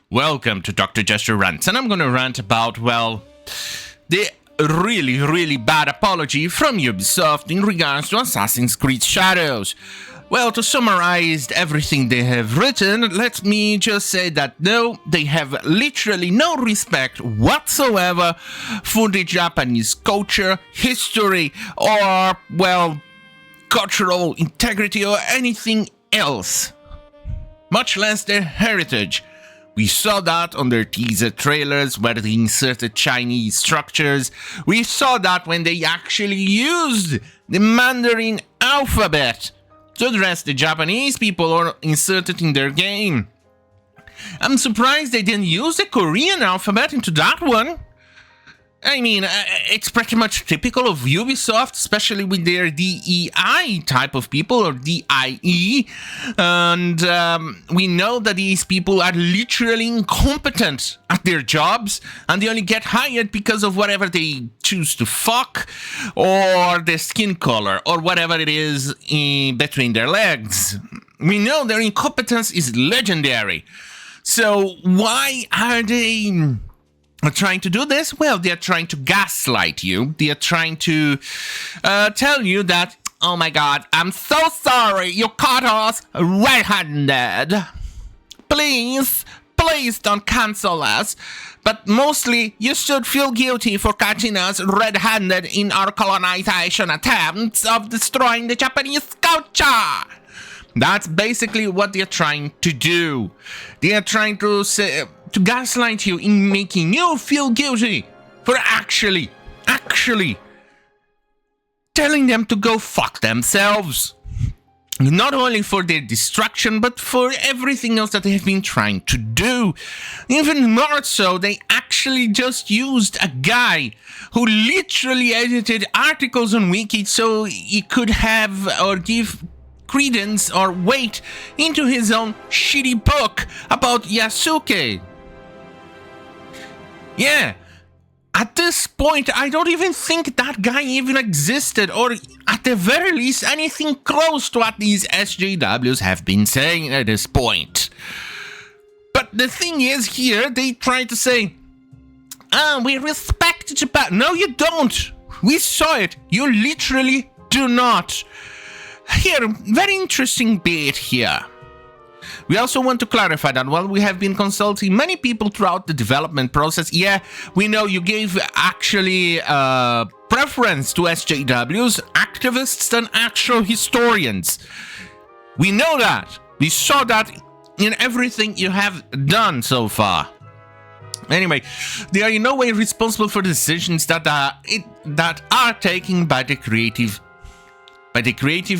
Welcome to Dr. Jester Rants, and I'm gonna rant about, well, the really bad apology from Ubisoft in regards to Assassinscreedshadows. Well, to summarize everything they have written, let me just say that no, they have literally no respect whatsoever for the Japanese culture, history, or, well, cultural integrity or anything else, much less their heritage. We saw that on their teaser trailers where they inserted Chinese structures. We saw that when they actually used the Mandarin alphabet to address the Japanese people or inserted in their game. I'm surprised they didn't use the Korean alphabet into that one. I mean, it's pretty much typical of Ubisoft, especially with their DEI type of people, or DIE, and we know that these people are literally incompetent at their jobs, and they only get hired because of whatever they choose to fuck, or their skin color, or whatever it is in between their legs. We know their incompetence is legendary, so why are they trying to do this? Well, they are trying to gaslight you. They are trying to tell you that, oh my god, I'm so sorry you caught us red-handed. Please don't cancel us. But mostly, you should feel guilty for catching us red-handed in our colonization attempts of destroying the Japanese culture. That's basically what they're trying to do. They are trying to gaslight you in making you feel guilty for actually telling them to go fuck themselves. Not only for their destruction, but for everything else that they have been trying to do. Even more so, they actually just used a guy who literally edited articles on Wokies so he could have or give credence or weight into his own shitty book about Yasuke. Yeah, at this point, I don't even think that guy even existed, or at the very least, anything close to what these SJWs have been saying at this point. But the thing is, here, they try to say, we respect Japan. No, you don't. We saw it. You literally do not. Here, very interesting bit here. We also want to clarify that while we have been consulting many people throughout the development process, yeah, we know you gave actually preference to SJWs, activists, than actual historians. We know that. We saw that in everything you have done so far. Anyway, they are in no way responsible for decisions that are taken by the creative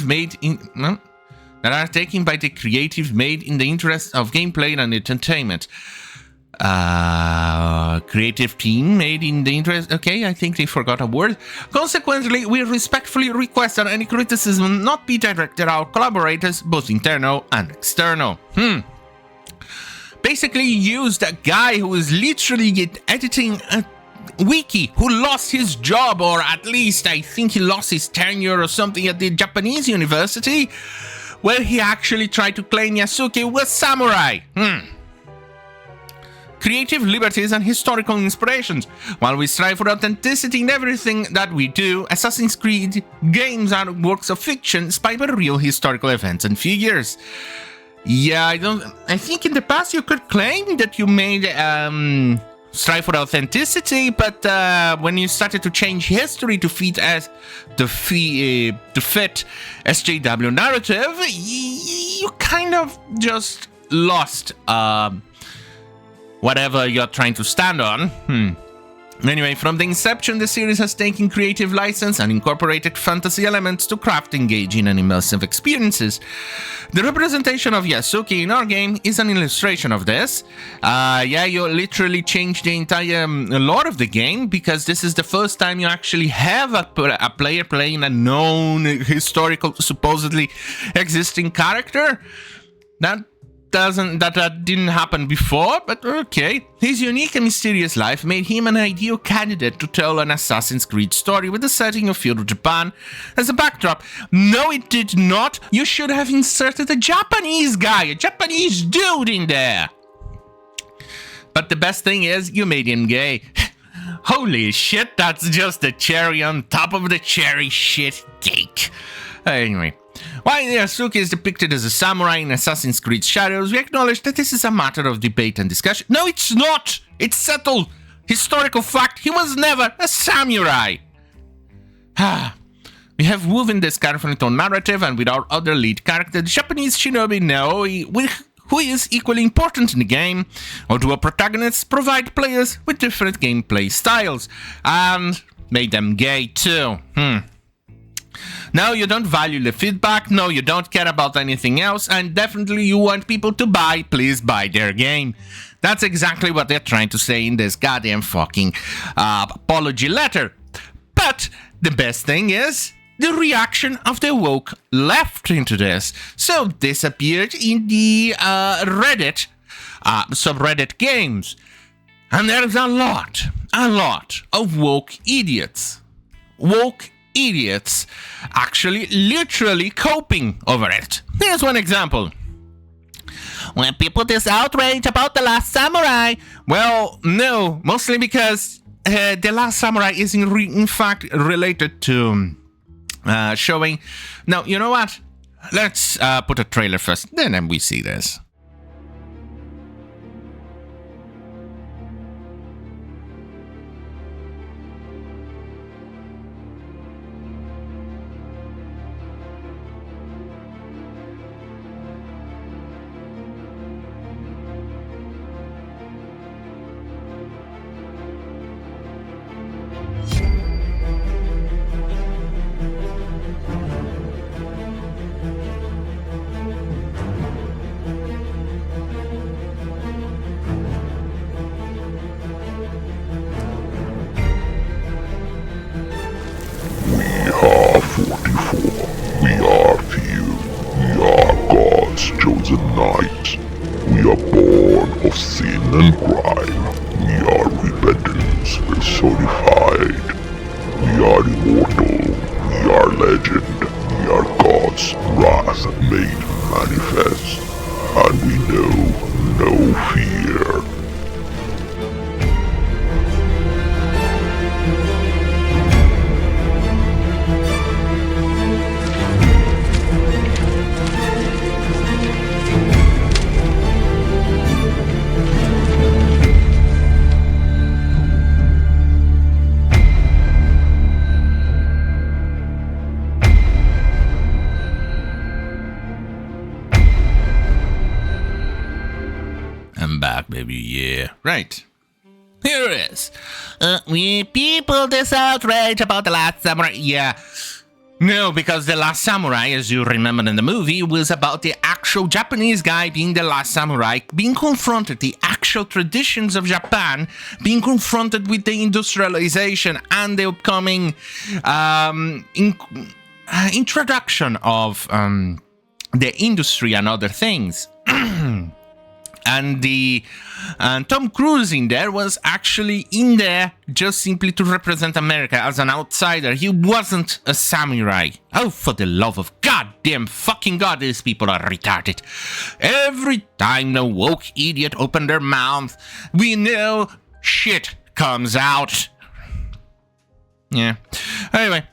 made in the interest of gameplay and entertainment. Creative team made in the interest. Okay, I think they forgot a word. Consequently, we respectfully request that any criticism not be directed at our collaborators, both internal and external. Basically, used a guy who is literally editing a wiki, who lost his job, or at least I think he lost his tenure or something at the Japanese university, where he actually tried to claim Yasuke was samurai. Creative liberties and historical inspirations. While we strive for authenticity in everything that we do, Assassin's Creed games are works of fiction inspired by real historical events and figures. Yeah, I think in the past you could claim that you made strive for authenticity, but when you started to change history to fit SJW narrative, you kind of just lost whatever you're trying to stand on. Anyway, from the inception, the series has taken creative license and incorporated fantasy elements to craft engaging and immersive experiences. The representation of Yasuke in our game is an illustration of this. Yeah, you literally changed the entire lore of the game, because this is the first time you actually have a player playing a known historical, supposedly existing character. That didn't happen before, but okay. His unique and mysterious life made him an ideal candidate to tell an Assassin's Creed story with the setting of feudal Japan as a backdrop. No, it did not. You should have inserted a Japanese guy, a Japanese dude in there. But the best thing is, you made him gay. Holy shit, that's just the cherry on top of the cherry shit cake. Anyway, while Yasuke is depicted as a samurai in Assassin's Creed Shadows, we acknowledge that this is a matter of debate and discussion. No, it's not! It's settled! Historical fact, he was never a samurai! We have woven this carefully into narrative, and with our other lead character, the Japanese shinobi Naoi, who is equally important in the game. Our dual protagonists provide players with different gameplay styles, and made them gay too. No, you don't value the feedback, no, you don't care about anything else, and definitely you want people to please buy their game. That's exactly what they're trying to say in this goddamn fucking apology letter. But the best thing is the reaction of the woke left into this. So this appeared in the Reddit, subreddit games. And there's a lot of woke idiots. Woke idiots actually literally coping over it. Here's one example. When people this outrage about The Last Samurai, well, no, mostly because The Last Samurai is in fact related to showing. Now, you know what? Let's put a trailer first, then we see this. Baby, yeah. Right. Here it is. We people this outrage about The Last Samurai. Yeah. No, because The Last Samurai, as you remember in the movie, was about the actual Japanese guy being the last samurai, being confronted, the actual traditions of Japan, being confronted with the industrialization and the upcoming introduction of the industry and other things. And Tom Cruise in there was actually in there just simply to represent America as an outsider. He wasn't a samurai. Oh, for the love of goddamn fucking God, these people are retarded. Every time the woke idiot opened their mouth, we know shit comes out. Yeah. Anyway.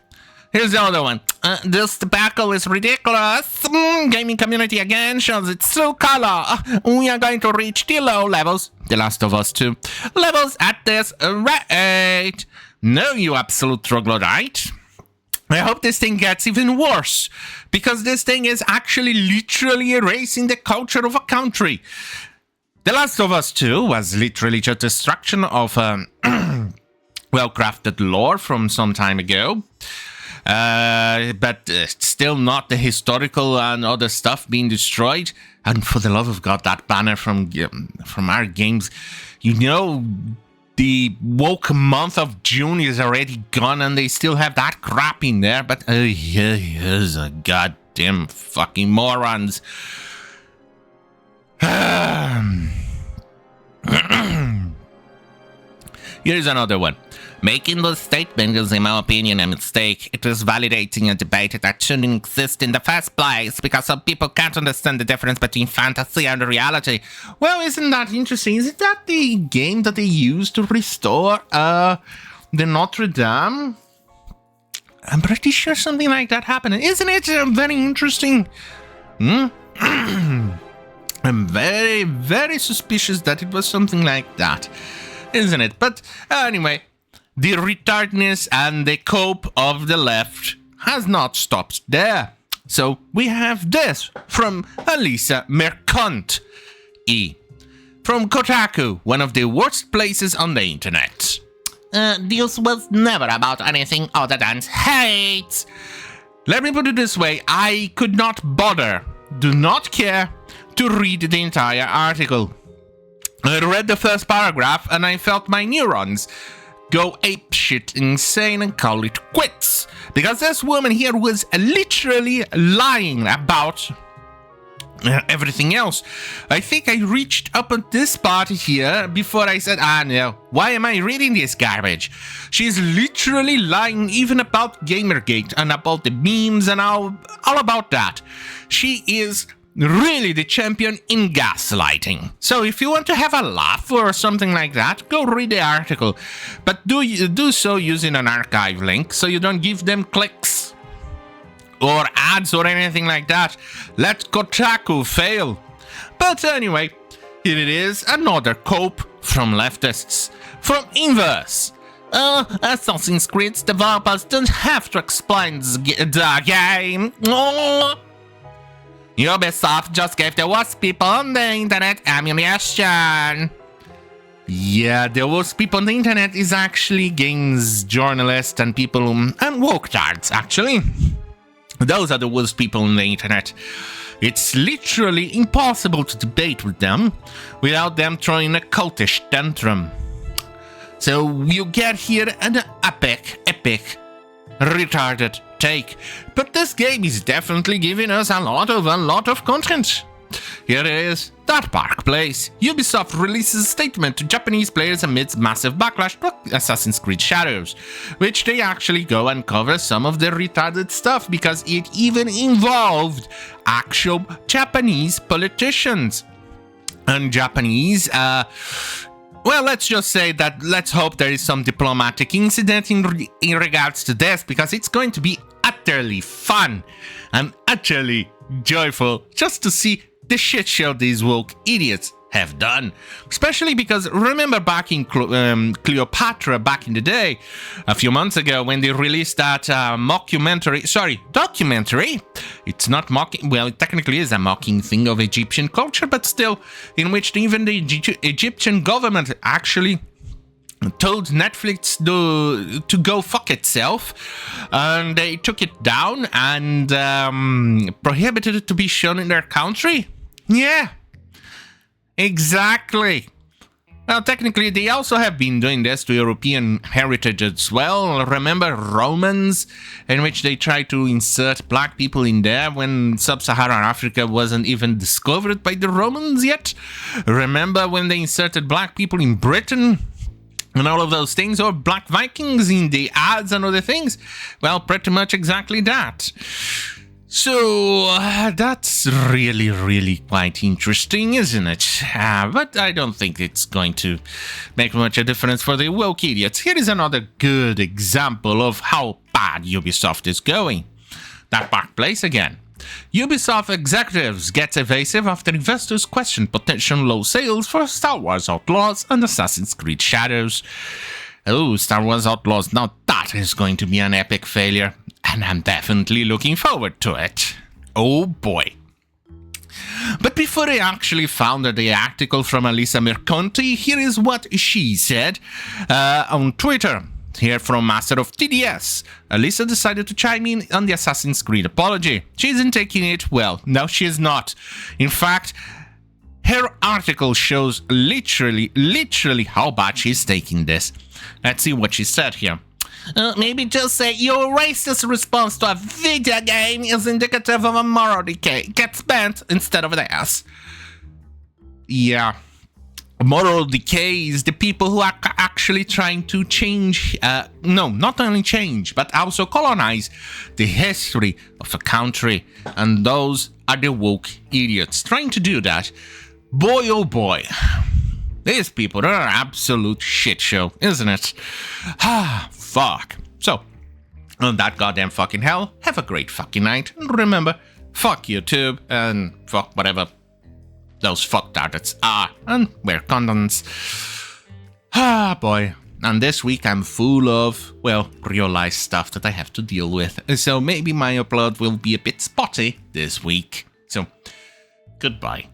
Here's the other one. This tobacco is ridiculous. Gaming community again shows its true color. We are going to reach the low levels. The Last of Us 2. Levels at this rate. No, you absolute troglodyte. I hope this thing gets even worse. Because this thing is actually literally erasing the culture of a country. The Last of Us 2 was literally just destruction of well-crafted lore from some time ago. But still not the historical and other stuff being destroyed. And for the love of God, that banner from our games, you know, the woke month of June is already gone and they still have that crap in there. But here's a goddamn fucking morons. Here's another one. Making those statements is, in my opinion, a mistake. It is validating a debate that shouldn't exist in the first place, because some people can't understand the difference between fantasy and reality. Well, isn't that interesting? Isn't that the game that they used to restore the Notre Dame? I'm pretty sure something like that happened. Isn't it very interesting? I'm very, very suspicious that it was something like that, isn't it? But anyway, the retardedness and the cope of the left has not stopped there. So we have this from Elisa Mercant E. From Kotaku, one of the worst places on the internet. This was never about anything other than hate. Let me put it this way, I could not bother, do not care, to read the entire article. I read the first paragraph and I felt my neurons go apeshit insane and call it quits. Because this woman here was literally lying about everything else. I think I reached up at this part here before I said, no, why am I reading this garbage? She's literally lying even about Gamergate and about the memes and all about that. She is really the champion in gaslighting. So if you want to have a laugh or something like that, go read the article. But do so using an archive link so you don't give them clicks or ads or anything like that. Let Kotaku fail. But anyway, here it is, another cope from leftists. From Inverse. Assassin's Creed developers don't have to explain the game. Ubisoft just gave the worst people on the internet ammunition. Yeah, the worst people on the internet is actually games journalists and people and woketards, actually. Those are the worst people on the internet. It's literally impossible to debate with them without them throwing a cultish tantrum. So you get here an epic, retarded take. But this game is definitely giving us a lot of content. Here it is. That Park Place. Ubisoft releases a statement to Japanese players amidst massive backlash to Assassin's Creed Shadows, which they actually go and cover some of the retarded stuff because it even involved actual Japanese politicians. And Japanese, well, let's just say that let's hope there is some diplomatic incident in regards to this, because it's going to be utterly fun and utterly joyful just to see the shit show these woke idiots have done. Especially because remember back in Cleopatra back in the day, a few months ago, when they released that documentary. It's not mocking, well, it technically is a mocking thing of Egyptian culture, but still, in which even the Egyptian government actually told Netflix to go fuck itself, and they took it down and prohibited it to be shown in their country. Yeah, exactly. Well, technically, they also have been doing this to European heritage as well. Remember Romans, in which they tried to insert black people in there when sub-Saharan Africa wasn't even discovered by the Romans yet? Remember when they inserted black people in Britain? And all of those things, or black Vikings in the ads and other things? Well, pretty much exactly that. So, that's really quite interesting, isn't it? But I don't think it's going to make much a difference for the woke idiots. Here is another good example of how bad Ubisoft is going. That Park Place again. Ubisoft executives get evasive after investors question potential low sales for Star Wars Outlaws and Assassin's Creed Shadows. Oh, Star Wars Outlaws, now that is going to be an epic failure, and I'm definitely looking forward to it. Oh boy. But before I actually found the article from Elisa Merconti, here is what she said on Twitter. Here from Master of TDS, Elisa decided to chime in on the Assassin's Creed apology. She isn't taking it well. No, she is not. In fact, her article shows literally how bad she's taking this. Let's see what she said here. Maybe just say your racist response to a video game is indicative of a moral decay. Get spent instead of this. Yeah. moral decay is the people who are actually trying to change, no, not only change, but also colonize the history of a country. And those are the woke idiots trying to do that. Boy, oh boy. These people, they're an absolute shit show, isn't it? Ah, fuck. So, on that goddamn fucking hell, have a great fucking night. And remember, fuck YouTube and fuck whatever those fucktards are, and wear condoms. Ah, boy. And this week I'm full of, well, real life stuff that I have to deal with. So maybe my upload will be a bit spotty this week. So, goodbye.